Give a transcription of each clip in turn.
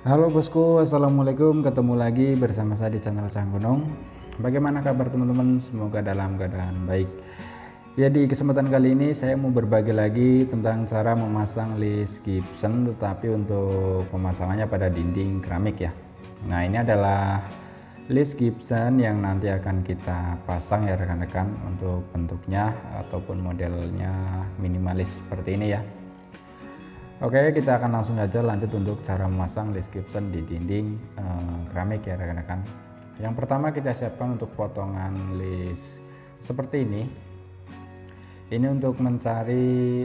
Halo bosku, assalamualaikum. Ketemu lagi bersama saya di channel Sang Gunung. Bagaimana kabar teman-teman? Semoga dalam keadaan baik. Ya, di kesempatan kali ini saya mau berbagi lagi tentang cara memasang list gypsum, tetapi untuk pemasangannya pada dinding keramik ya. Nah, ini adalah list gypsum yang nanti akan kita pasang ya rekan-rekan. Untuk bentuknya ataupun modelnya minimalis seperti ini ya. Oke, kita akan langsung saja lanjut untuk cara memasang list gypsum di dinding keramik ya rekan-rekan. Yang pertama kita siapkan untuk potongan list seperti ini. Ini untuk mencari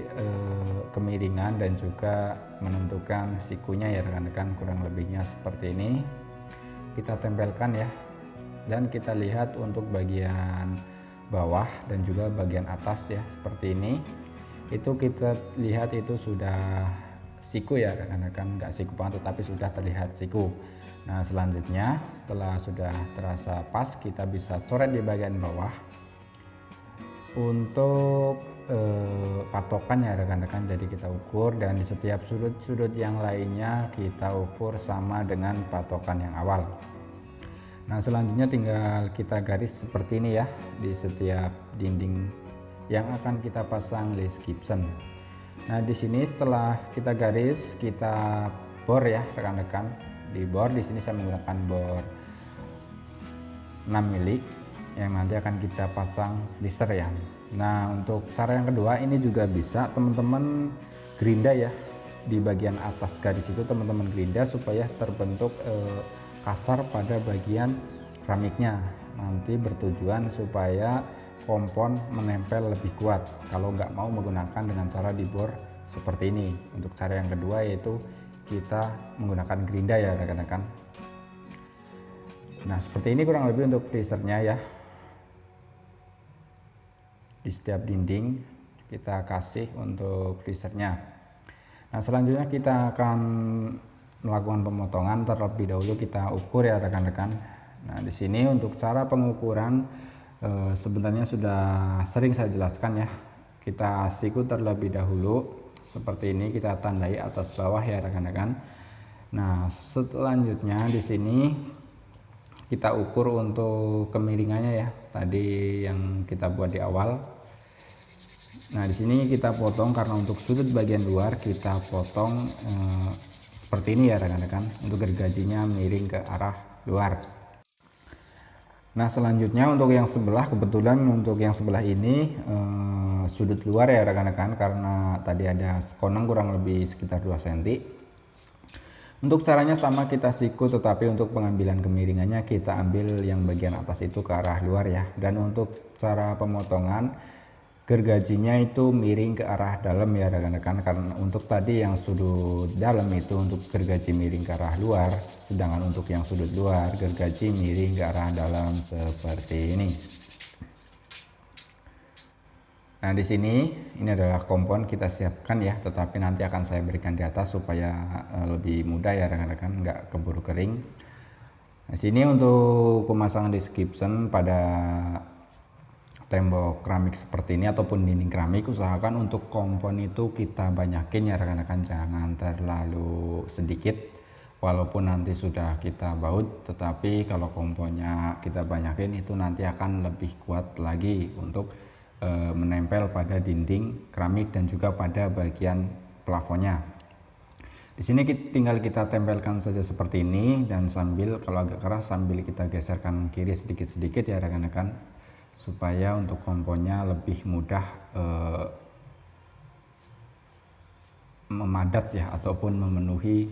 kemiringan dan juga menentukan sikunya ya rekan-rekan, kurang lebihnya seperti ini. Kita tempelkan ya, dan kita lihat untuk bagian bawah dan juga bagian atas ya seperti ini. Itu kita lihat itu sudah siku ya rekan-rekan, nggak siku banget tetapi sudah terlihat siku. Nah, selanjutnya setelah sudah terasa pas, kita bisa coret di bagian bawah untuk patokan ya rekan-rekan. Jadi kita ukur, dan di setiap sudut-sudut yang lainnya kita ukur sama dengan patokan yang awal. Nah, selanjutnya tinggal kita garis seperti ini ya di setiap dinding yang akan kita pasang list gypsum. Nah, di sini setelah kita garis, kita bor ya rekan-rekan. Di bor di sini saya menggunakan bor 6 mili yang nanti akan kita pasang flisher ya. Nah, untuk cara yang kedua ini juga bisa teman-teman gerinda ya. Di bagian atas garis itu teman-teman gerinda supaya terbentuk kasar pada bagian keramiknya. Nanti bertujuan supaya kompon menempel lebih kuat kalau nggak mau menggunakan dengan cara dibor seperti ini. Untuk cara yang kedua yaitu kita menggunakan gerinda ya rekan-rekan. Nah, seperti ini kurang lebih untuk flishernya ya. Di setiap dinding kita kasih untuk flishernya. Nah, selanjutnya kita akan melakukan pemotongan. Terlebih dahulu kita ukur ya rekan-rekan. Nah, di sini untuk cara pengukuran sebenarnya sudah sering saya jelaskan ya. Kita siku terlebih dahulu seperti ini, kita tandai atas bawah ya rekan-rekan. Nah, selanjutnya di sini kita ukur untuk kemiringannya ya, tadi yang kita buat di awal. Nah, di sini kita potong karena untuk sudut bagian luar kita potong seperti ini ya rekan-rekan, untuk gergajinya miring ke arah luar. Nah, selanjutnya untuk yang sebelah, kebetulan untuk yang sebelah ini sudut luar ya rekan-rekan, karena tadi ada sekoneng kurang lebih sekitar 2 cm. Untuk caranya sama, kita siku, tetapi untuk pengambilan kemiringannya kita ambil yang bagian atas itu ke arah luar ya. Dan untuk cara pemotongan gergajinya itu miring ke arah dalam ya rekan-rekan, karena untuk tadi yang sudut dalam itu untuk gergaji miring ke arah luar, sedangkan untuk yang sudut luar gergaji miring ke arah dalam seperti ini. Nah, di sini ini adalah kompon kita siapkan ya, tetapi nanti akan saya berikan di atas supaya lebih mudah ya rekan-rekan, nggak keburu kering. Nah, sini untuk pemasangan list gypsum pada tembok keramik seperti ini ataupun dinding keramik, usahakan untuk kompon itu kita banyakin ya rekan-rekan, jangan terlalu sedikit. Walaupun nanti sudah kita baut, tetapi kalau komponnya kita banyakin itu nanti akan lebih kuat lagi untuk menempel pada dinding keramik dan juga pada bagian plafonnya. Di sini tinggal kita tempelkan saja seperti ini, dan sambil kalau agak keras sambil kita geserkan kiri sedikit-sedikit ya rekan-rekan, supaya untuk komponnya lebih mudah memadat ya, ataupun memenuhi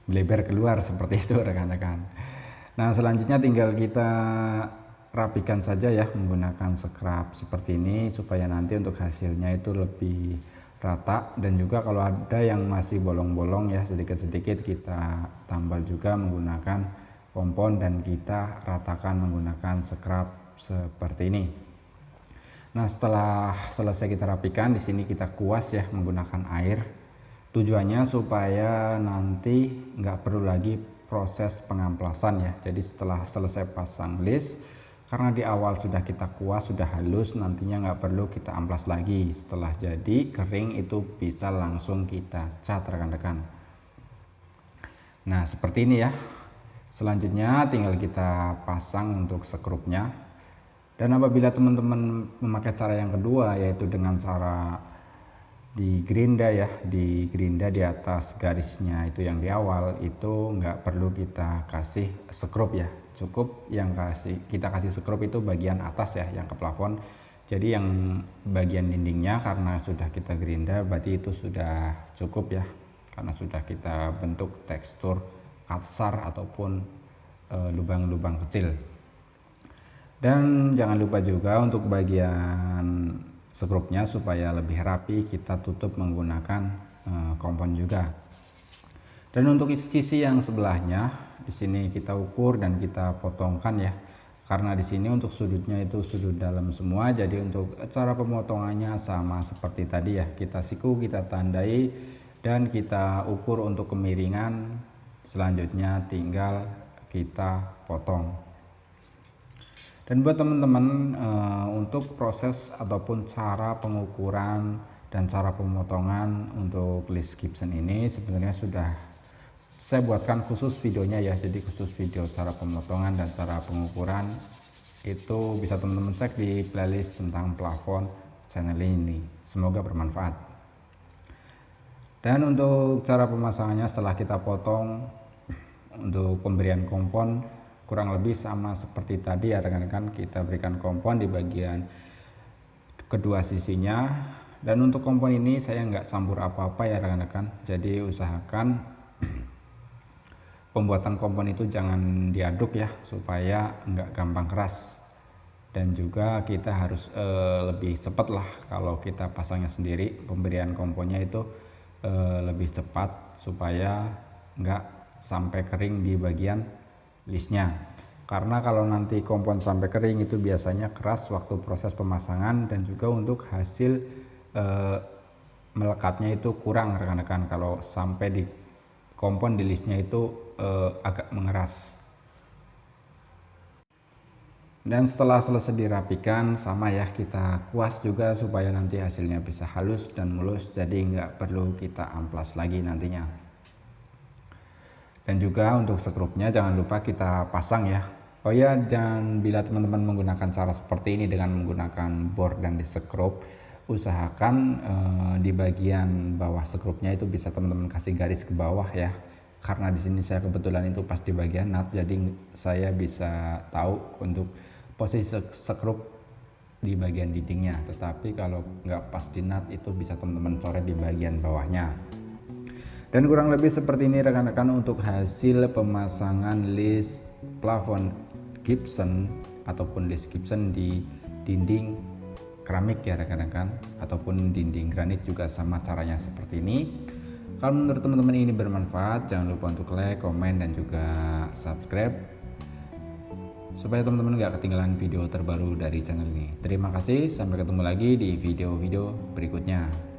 bleber keluar seperti itu rekan-rekan. Nah, selanjutnya tinggal kita rapikan saja ya menggunakan scrub seperti ini, supaya nanti untuk hasilnya itu lebih rata. Dan juga kalau ada yang masih bolong-bolong ya sedikit-sedikit kita tambal juga menggunakan kompon, dan kita ratakan menggunakan scrub seperti ini. Nah, setelah selesai kita rapikan, di sini kita kuas ya menggunakan air. Tujuannya supaya nanti nggak perlu lagi proses pengamplasan ya. Jadi setelah selesai pasang list, karena di awal sudah kita kuas, sudah halus, nantinya nggak perlu kita amplas lagi. Setelah jadi kering itu bisa langsung kita cat rekan-rekan. Nah seperti ini ya. Selanjutnya tinggal kita pasang untuk sekrupnya. Dan apabila teman-teman memakai cara yang kedua, yaitu dengan cara digerinda ya, digerinda di atas garisnya itu yang di awal, itu nggak perlu kita kasih sekrup ya, cukup yang kita kasih sekrup itu bagian atas ya, yang ke plafon. Jadi yang bagian dindingnya karena sudah kita gerinda berarti itu sudah cukup ya, karena sudah kita bentuk tekstur kasar ataupun lubang-lubang kecil. Dan jangan lupa juga untuk bagian sekrupnya supaya lebih rapi kita tutup menggunakan kompon juga. Dan untuk sisi yang sebelahnya di sini kita ukur dan kita potongkan ya. Karena di sini untuk sudutnya itu sudut dalam semua, jadi untuk cara pemotongannya sama seperti tadi ya. Kita siku, kita tandai dan kita ukur untuk kemiringan. Selanjutnya tinggal kita potong. Dan buat teman-teman untuk proses ataupun cara pengukuran dan cara pemotongan untuk list Gibson ini sebenarnya sudah saya buatkan khusus videonya ya. Jadi khusus video cara pemotongan dan cara pengukuran itu bisa teman-teman cek di playlist tentang plafon channel ini. Semoga bermanfaat. Dan untuk cara pemasangannya setelah kita potong, untuk pemberian kompon kurang lebih sama seperti tadi ya rekan-rekan. Kita berikan kompon di bagian kedua sisinya. Dan untuk kompon ini saya nggak campur apa-apa ya rekan-rekan. Jadi usahakan pembuatan kompon itu jangan diaduk ya, supaya nggak gampang keras. Dan juga kita harus lebih cepat lah kalau kita pasangnya sendiri. Pemberian komponnya itu lebih cepat supaya nggak sampai kering di bagian listnya. Karena kalau nanti kompon sampai kering itu biasanya keras waktu proses pemasangan, dan juga untuk hasil melekatnya itu kurang rekan-rekan kalau sampai di kompon di listnya itu agak mengeras. Dan setelah selesai dirapikan sama ya, kita kuas juga supaya nanti hasilnya bisa halus dan mulus, jadi nggak perlu kita amplas lagi nantinya. Dan juga untuk sekrupnya jangan lupa kita pasang ya. Oh ya, dan bila teman-teman menggunakan cara seperti ini dengan menggunakan bor dan disekrup, usahakan di bagian bawah sekrupnya itu bisa teman-teman kasih garis ke bawah ya. Karena di sini saya kebetulan itu pas di bagian nut, jadi saya bisa tahu untuk posisi sekrup di bagian dindingnya. Tetapi kalau nggak pas di nut itu bisa teman-teman coret di bagian bawahnya. Dan kurang lebih seperti ini rekan-rekan untuk hasil pemasangan list plafon Gibson ataupun list Gibson di dinding keramik ya rekan-rekan, ataupun dinding granit juga sama caranya seperti ini. Kalau menurut teman-teman ini bermanfaat, jangan lupa untuk like, komen, dan juga subscribe supaya teman-teman gak ketinggalan video terbaru dari channel ini. Terima kasih, sampai ketemu lagi di video-video berikutnya.